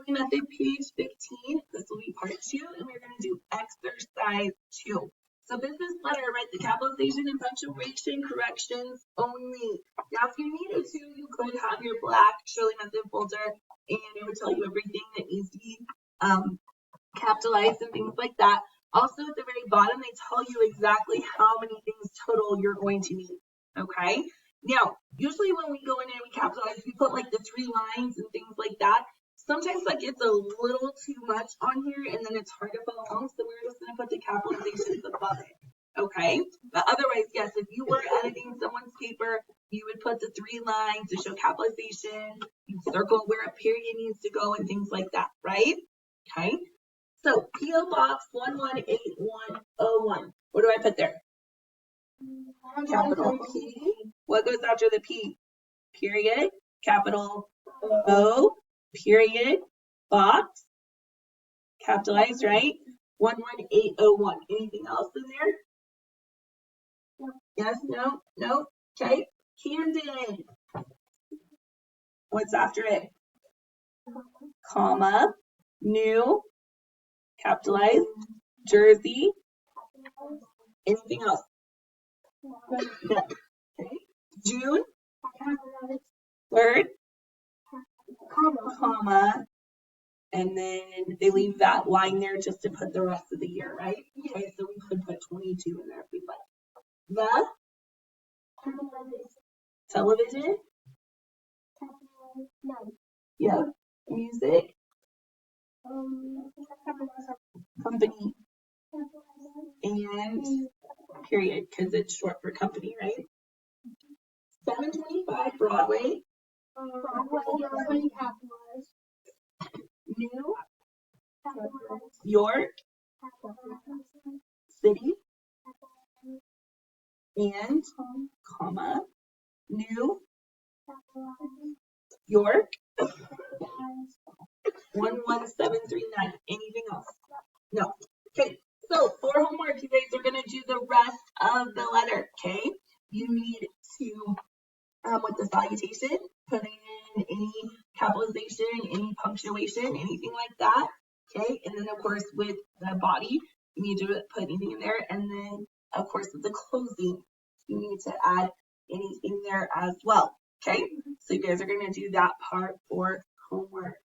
Shurley method, page 15. This will be part 2, and we're going to do exercise 2. So business letter, write the capitalization and punctuation corrections only. Now, if you needed to, you could have your black Shurley method folder, and it would tell you everything that needs to be capitalized and things like that. Also, at the very bottom, they tell you exactly how many things total you're going to need. Okay? Now, usually when we go in and we capitalize, we put like the 3 lines and things like that. Sometimes that gets a little too much on here, and then it's hard to follow along, so we're just going to put the capitalizations above it, okay? But otherwise, yes, if you were editing someone's paper, you would put the 3 lines to show capitalization, you circle where a period needs to go, and things like that, right? Okay? So, P.O. Box 118101. What do I put there? Capital P. What goes after the P? Period. Capital O. Period. Box. Capitalized, right? 11801. Anything else in there? Yes, no, no. Okay. Camden. What's after it? Comma. New. Capitalized. Jersey. Anything else? No. Okay. June. 3rd. Comma. And then they leave that line there just to put the rest of the year, right? Okay, so we could put 22 in there if we'd like. The television. Yeah. Music. Company. And period, because it's short for company, right? 725 Broadway. New York City and comma New York 11739. Anything else? No. Okay. So for homework, you guys are gonna do the rest of the letter. Okay. You need to with the salutation, putting in any capitalization, any punctuation, anything like that. Okay, and then of course with the body, you need to put anything in there, and then of course with the closing, you need to add anything there as well. Okay, so you guys are going to do that part for homework.